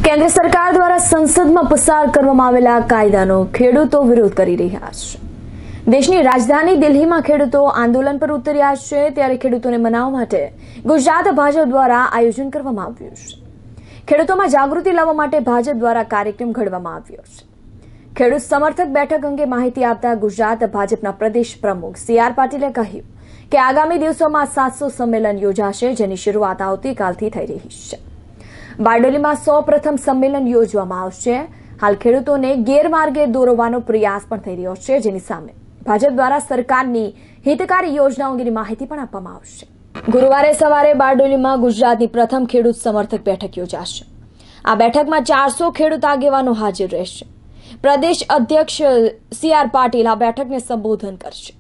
केन्द्र सरकार द्वारा संसद में पसार करवामां आवेला कायदानो खेडूतो विरोध करी रह्या छे। देशनी राजधानी दिल्ही में खेडूतो आंदोलन पर उतर्या छे, त्यारे खेडूतोने मनाववा माटे गुजरात भाजप द्वारा आयोजन करवामां आव्युं छे। खेडूतोमां जागृति लाववा माटे भाजप द्वारा कार्यक्रम घडवामां आव्यो छे। खेडूत समर्थक बैठक अंगे माहिती आपता गुजरात भाजपना प्रदेश प्रमुख CR पाटीले कह्युं के आगामी दिवसोमां 700 सम्मेलन योजाशे, जेनी शरूआत आवतीकालथी थई रही छे। बारडोलीमां 100 प्रथम सम्मेलन योजवामां आवशे। हाल खेडूतोने गैरमार्गे दોરવાનો प्रयास पण થઈ રહ્યો છે, જેની સામે ભાજપ દ્વારા સરકારની હિતકારી યોજનાઓ અંગેની માહિતી પણ આપવામાં આવશે। ગુરુવારે સવારે બારડોલીમાં ગુજરાતની પ્રથમ ખેડૂત સમર્થક બેઠક યોજાશે। આ બેઠકમાં 400 ખેડૂત આગેવાનો હાજર રહેશે। પ્રદેશ અધ્યક્ષ CR પાટીલ આ બેઠકને સંબોધન કરશે।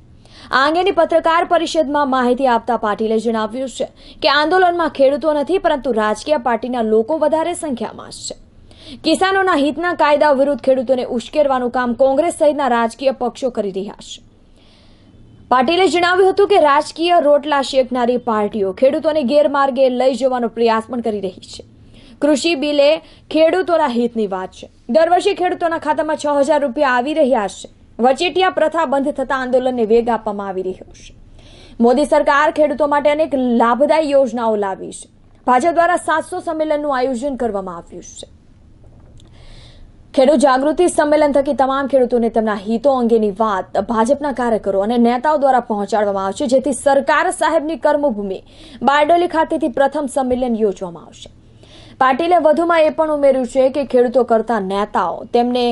આ અંગેની પત્રકાર પરિષદમાં માહિતી આપતા પાટીલે જણાવ્યું છે કે આંદોલનમાં ખેડૂતો નથી, પરંતુ રાજકીય પાર્ટીના લોકો વધારે સંખ્યામાં છે। કિસાનોના હિતના કાયદા વિરુદ્ધ ખેડૂતોને ઉશ્કેરવાનું કામ કોંગ્રેસ સહિતના રાજકીય પક્ષો કરી રહ્યા છે। પાટીલે જણાવ્યું હતું કે રાજકીય રોટલા શેકનારી પાર્ટીઓ ખેડૂતોને ગેરમાર્ગે લઈ જવાનો પ્રયાસ પણ કરી રહી છે। કૃષિ બિલે ખેડૂતોના હિતની વાત છે। દર વર્ષે ખેડૂતોના ખાતામાં 6000 રૂપિયા આવી રહ્યા છે। વચેટિયા પ્રથા બંધ થતા આંદોલનને વેગ આપવામાં આવી રહ્યો છે। મોદી સરકાર ખેડૂતો માટે અનેક લાભદાયી યોજનાઓ લાવી છે। ભાજપ દ્વારા 700 સંમેલનનું આયોજન કરવામાં આવ્યું છે। ખેડૂત જાગૃતિ સંમેલન થકી તમામ ખેડૂતોને તેમના હિતો અંગેની વાત ભાજપના કાર્યકરો અને નેતાઓ દ્વારા પહોંચાડવામાં આવશે, જેથી સરકાર સાહેબની કર્મભૂમિ બારડોલી ખાતેથી પ્રથમ સંમેલન યોજવામાં આવશે। પાટીલે વધુમાં એ પણ ઉમેર્યું છે કે ખેડૂતો કરતા નેતાઓ તેમને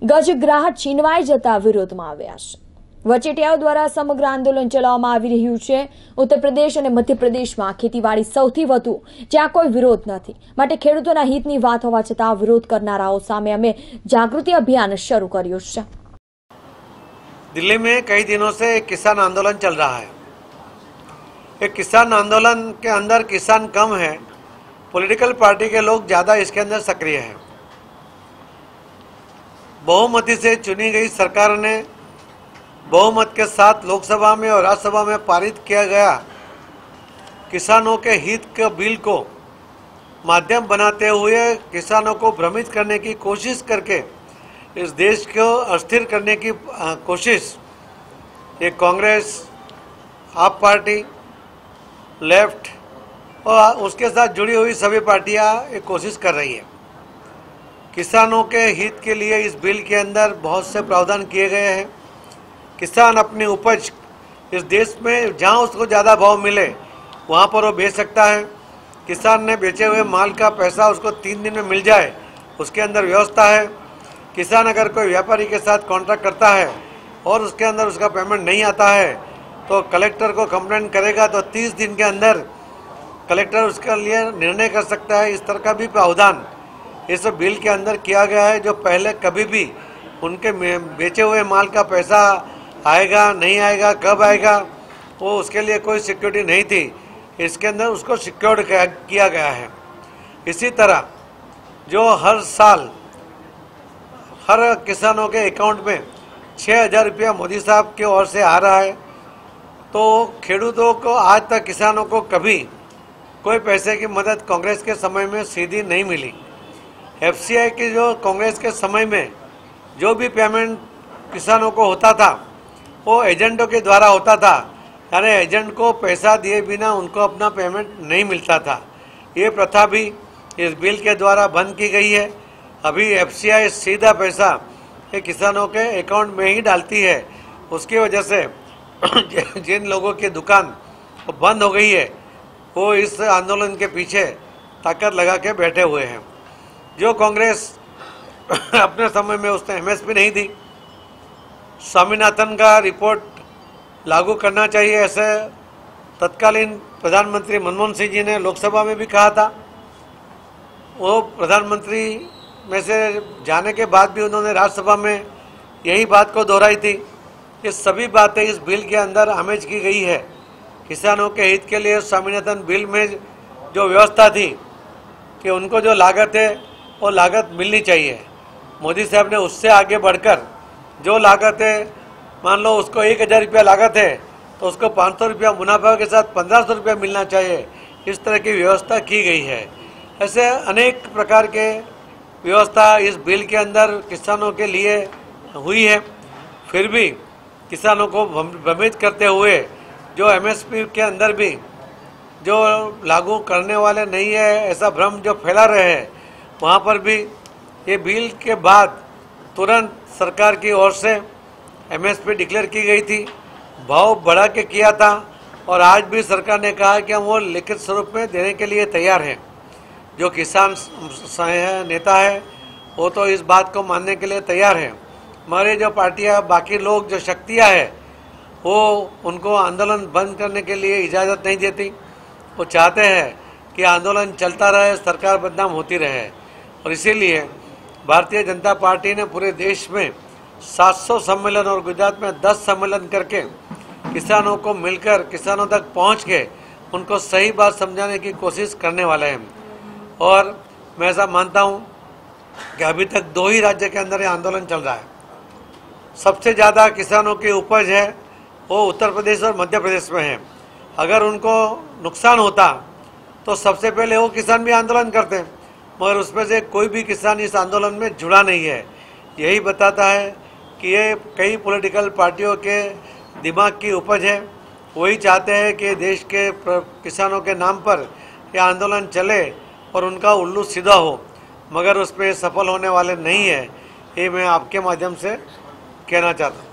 ગજગ્રાહટ છીનવાઈ જતા વિરોધમાં આવ્યા છે। વચેટિયાઓ દ્વારા સમગ્ર આંદોલન ચલાવવામાં આવી રહ્યું છે। ઉત્તર પ્રદેશ અને મધ્ય પ્રદેશમાં ખેતીવાડી સૌથી વધુ, જ્યાં કોઈ વિરોધ નથી, માટે ખેડૂતોના હિતની વાત હોવા છતાં વિરોધ કરનારાઓ સામે અમે જાગૃતિ અભિયાન શરૂ કર્યું છે। दिल्ली में कई दिनों से एक किसान आंदोलन चल रहा है। एक किसान आंदोलन के अंदर किसान कम है, पॉलिटिकल पार्टी के लोग ज़्यादा इसके अंदर सक्रिय हैं। बहुमती से चुनी गई सरकार ने बहुमत के साथ लोकसभा में और राज्यसभा में पारित किया गया किसानों के हित के बिल को माध्यम बनाते हुए किसानों को भ्रमित करने की कोशिश करके इस देश को अस्थिर करने की कोशिश ये कांग्रेस, आप पार्टी, लेफ्ट और उसके साथ जुड़ी हुई सभी पार्टियां एक कोशिश कर रही है। किसानों के हित के लिए इस बिल के अंदर बहुत से प्रावधान किए गए हैं। किसान अपनी उपज इस देश में जहां उसको ज़्यादा भाव मिले वहां पर वो बेच सकता है। किसान ने बेचे हुए माल का पैसा उसको 3 दिन में मिल जाए, उसके अंदर व्यवस्था है। किसान अगर कोई व्यापारी के साथ कॉन्ट्रैक्ट करता है और उसके अंदर उसका पेमेंट नहीं आता है तो कलेक्टर को कंप्लेंट करेगा तो 30 दिन के अंदर कलेक्टर उसके लिए निर्णय कर सकता है। इस तरह का भी प्रावधान इस बिल के अंदर किया गया है, जो पहले कभी भी उनके बेचे हुए माल का पैसा आएगा नहीं आएगा, कब आएगा, वो उसके लिए कोई सिक्योरिटी नहीं थी। इसके अंदर उसको सिक्योर्ड किया गया है। इसी तरह जो हर साल हर किसानों के अकाउंट में 6000 रुपया मोदी साहब की ओर से आ रहा है, तो खेडूतों को आज तक किसानों को कभी कोई पैसे की मदद कांग्रेस के समय में सीधी नहीं मिली। FCI की जो कांग्रेस के समय में जो भी पेमेंट किसानों को होता था वो एजेंटों के द्वारा होता था, यानी एजेंट को पैसा दिए बिना उनको अपना पेमेंट नहीं मिलता था। ये प्रथा भी इस बिल के द्वारा बंद की गई है। अभी FCI सीधा पैसा ये किसानों के अकाउंट में ही डालती है। उसकी वजह से जिन लोगों की दुकान बंद हो गई है वो इस आंदोलन के पीछे ताकत लगा के बैठे हुए हैं। जो कांग्रेस अपने समय में उसने MSP नहीं दी, स्वामीनाथन का रिपोर्ट लागू करना चाहिए ऐसे तत्कालीन प्रधानमंत्री मनमोहन सिंह जी ने लोकसभा में भी कहा था। वो प्रधानमंत्री में से जाने के बाद भी उन्होंने राज्यसभा में यही बात को दोहराई थी। ये सभी बातें इस बिल के अंदर आमेज की गई है। किसानों के हित के लिए स्वामीनाथन बिल में जो व्यवस्था थी कि उनको जो लागत है वो लागत मिलनी चाहिए। मोदी साहब ने उससे आगे बढ़कर जो लागत है, मान लो उसको 1000 रुपया लागत है तो उसको 500 रुपया मुनाफा के साथ 1500 रुपया मिलना चाहिए। इस तरह की व्यवस्था की गई है। ऐसे अनेक प्रकार के व्यवस्था इस बिल के अंदर किसानों के लिए हुई है, फिर भी किसानों को भ्रमित करते हुए जो एमएसपी के अंदर भी जो लागू करने वाले नहीं है ऐसा भ्रम जो फैला रहे हैं, वहाँ पर भी ये बिल के बाद तुरंत सरकार की ओर से एमएसपी डिक्लेयर की गई थी, भाव बढ़ा के किया था और आज भी सरकार ने कहा कि हम वो लिखित स्वरूप में देने के लिए तैयार हैं। जो किसान नेता है वो तो इस बात को मानने के लिए तैयार है। हमारे जो पार्टियां, बाकी लोग जो शक्तियां हैं, वो उनको आंदोलन बंद करने के लिए इजाज़त नहीं देती। वो चाहते हैं कि आंदोलन चलता रहे, सरकार बदनाम होती रहे, और इसीलिए भारतीय जनता पार्टी ने पूरे देश में 700 सम्मेलन और गुजरात में 10 सम्मेलन करके किसानों को मिलकर किसानों तक पहुंच के उनको सही बात समझाने की कोशिश करने वाले हैं। और मैं ऐसा मानता हूं कि अभी तक 2 ही राज्य के अंदर ये आंदोलन चल रहा है। सबसे ज़्यादा किसानों की उपज है वो उत्तर प्रदेश और मध्य प्रदेश में है। अगर उनको नुकसान होता तो सबसे पहले वो किसान भी आंदोलन करते, मगर उसमें से कोई भी किसान इस आंदोलन में जुड़ा नहीं है। यही बताता है कि ये कई पॉलिटिकल पार्टियों के दिमाग की उपज है। वही चाहते हैं कि देश के किसानों के नाम पर यह आंदोलन चले और उनका उल्लू सीधा हो, मगर उसमें सफल होने वाले नहीं है। ये मैं आपके माध्यम से कहना चाहता हूँ।